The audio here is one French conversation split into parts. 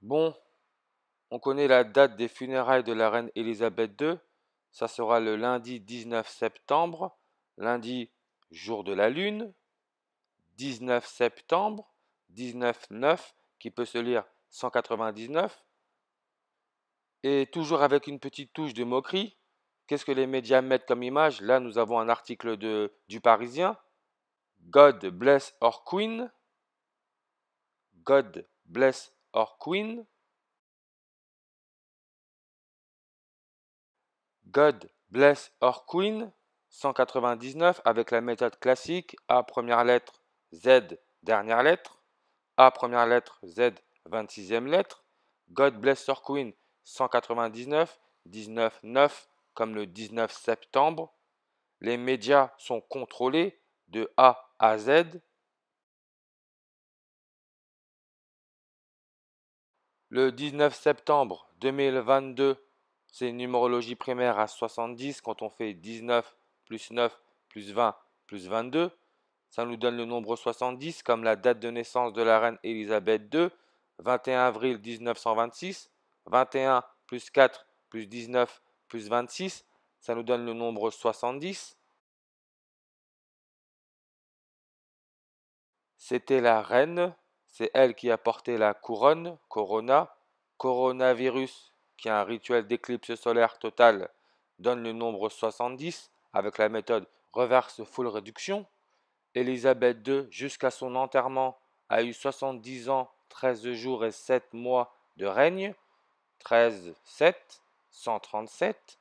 Bon, on connaît la date des funérailles de la reine Elisabeth II. Ça sera le lundi 19 septembre, lundi jour de la lune, 19 septembre, 19-9, qui peut se lire 199, et toujours avec une petite touche de moquerie. Qu'est-ce que les médias mettent comme image? Là, nous avons un article du Parisien. God bless our queen. God bless our queen. God bless our queen. 199 avec la méthode classique. A première lettre, Z dernière lettre. A première lettre, Z 26e lettre. God bless our queen. 199, 19-9 comme le 19 septembre. Les médias sont contrôlés de A à Z. Le 19 septembre 2022, c'est une numérologie primaire à 70 quand on fait 19 plus 9 plus 20 plus 22. Ça nous donne le nombre 70 comme la date de naissance de la reine Elisabeth II, 21 avril 1926. 21 plus 4 plus 19 plus 26, ça nous donne le nombre 70. C'était la reine, c'est elle qui a porté la couronne, corona. Coronavirus, qui est un rituel d'éclipse solaire totale, donne le nombre 70 avec la méthode reverse full réduction. Elisabeth II, jusqu'à son enterrement, a eu 70 ans, 13 jours et 7 mois de règne. 13, 7, 137.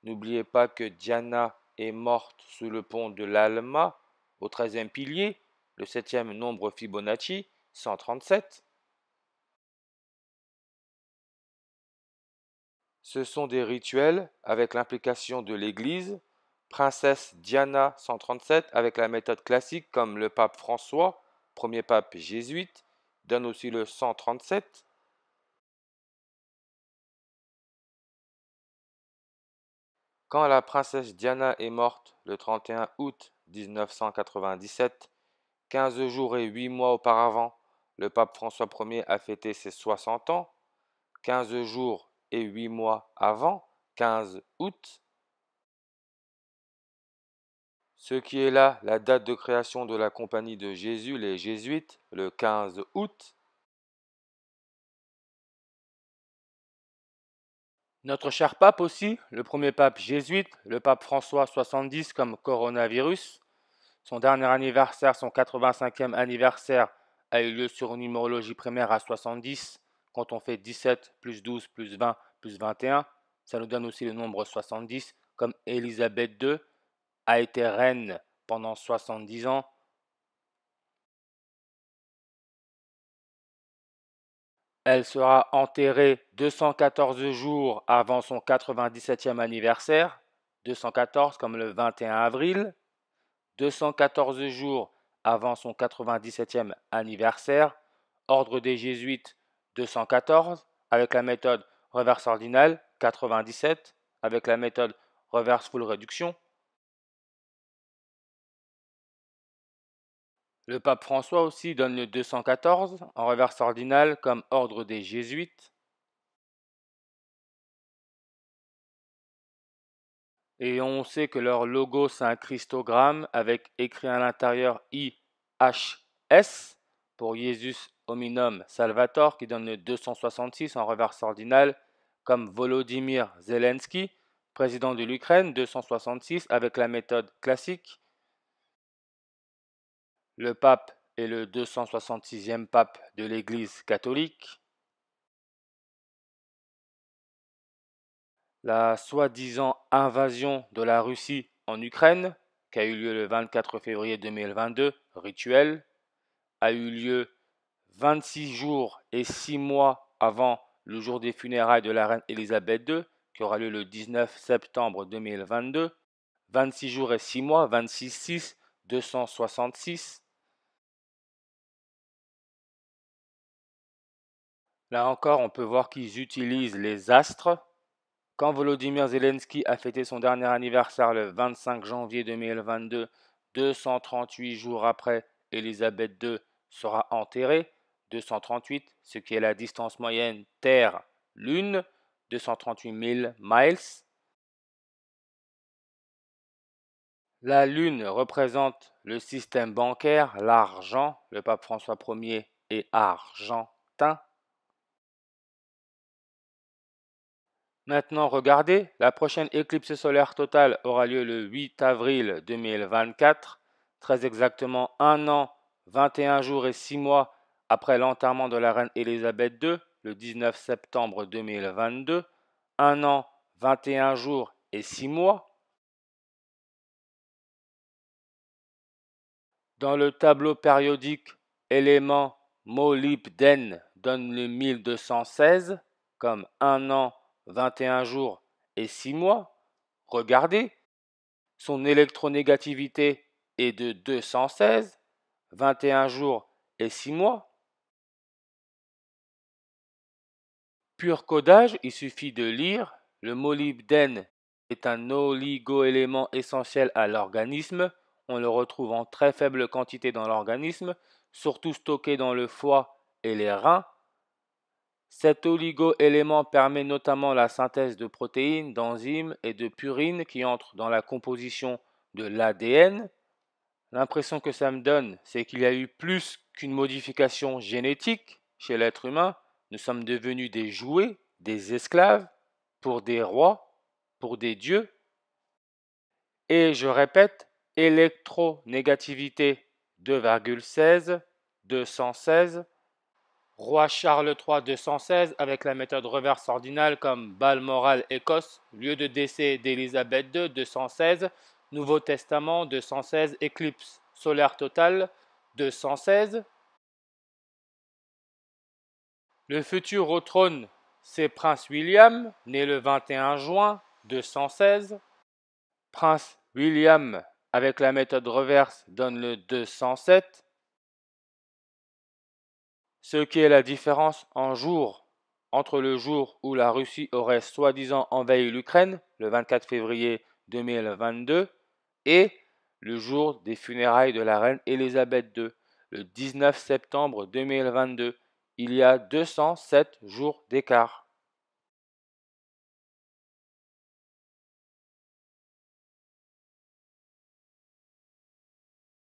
N'oubliez pas que Diana est morte sous le pont de l'Alma, au 13e pilier, le 7e nombre Fibonacci, 137. Ce sont des rituels avec l'implication de l'Église. Princesse Diana 137 avec la méthode classique comme le pape François, premier pape jésuite, donne aussi le 137. Quand la princesse Diana est morte le 31 août 1997, 15 jours et 8 mois auparavant, le pape François Ier a fêté ses 60 ans. 15 jours et 8 mois avant, 15 août. Ce qui est là, la date de création de la Compagnie de Jésus, les Jésuites, le 15 août. Notre cher pape aussi, le premier pape jésuite, le pape François 70 comme coronavirus. Son dernier anniversaire, son 85e anniversaire, a eu lieu sur une numérologie primaire à 70. Quand on fait 17 plus 12 plus 20 plus 21, ça nous donne aussi le nombre 70, comme Élisabeth II a été reine pendant 70 ans. Elle sera enterrée 214 jours avant son 97e anniversaire, 214 comme le 21 avril, 214 jours avant son 97e anniversaire, ordre des Jésuites 214, avec la méthode reverse ordinale 97, avec la méthode reverse full réduction. Le pape François aussi donne le 214 en reverse ordinale comme ordre des Jésuites. Et on sait que leur logo c'est un christogramme avec écrit à l'intérieur IHS pour Jesus Hominum Salvator qui donne le 266 en reverse ordinale comme Volodymyr Zelensky, président de l'Ukraine, 266 avec la méthode classique. Le pape est le 266e pape de l'Église catholique. La soi-disant invasion de la Russie en Ukraine, qui a eu lieu le 24 février 2022, rituel, a eu lieu 26 jours et 6 mois avant le jour des funérailles de la reine Elisabeth II, qui aura lieu le 19 septembre 2022. 26 jours et 6 mois, 26-6, 266. Là encore, on peut voir qu'ils utilisent les astres. Quand Volodymyr Zelensky a fêté son dernier anniversaire le 25 janvier 2022, 238 jours après, Elisabeth II sera enterrée. 238, ce qui est la distance moyenne Terre-Lune, 238 000 miles. La Lune représente le système bancaire, l'argent. Le pape François Ier est argentin. Maintenant, regardez, la prochaine éclipse solaire totale aura lieu le 8 avril 2024, très exactement 1 an, 21 jours et 6 mois après l'enterrement de la reine Elisabeth II, le 19 septembre 2022. 1 an, 21 jours et 6 mois. Dans le tableau périodique, élément molybdène donne le 1216 comme 1 an, 21 jours et 6 mois. Regardez, son électronégativité est de 216, 21 jours et 6 mois. Pur codage, il suffit de lire. Le molybdène est un oligoélément essentiel à l'organisme. On le retrouve en très faible quantité dans l'organisme, surtout stocké dans le foie et les reins. Cet oligoélément permet notamment la synthèse de protéines, d'enzymes et de purines qui entrent dans la composition de l'ADN. L'impression que ça me donne, c'est qu'il y a eu plus qu'une modification génétique chez l'être humain. Nous sommes devenus des jouets, des esclaves, pour des rois, pour des dieux. Et je répète, électronégativité 2,16, 216. Roi Charles III 216 avec la méthode reverse ordinale comme Balmoral Écosse, lieu de décès d'Élisabeth II 216, Nouveau Testament 216, éclipse solaire totale 216. Le futur au trône, c'est Prince William, né le 21 juin 216. Prince William avec la méthode reverse donne le 207. Ce qui est la différence en jour entre le jour où la Russie aurait soi-disant envahi l'Ukraine, le 24 février 2022, et le jour des funérailles de la reine Elisabeth II, le 19 septembre 2022. Il y a 207 jours d'écart.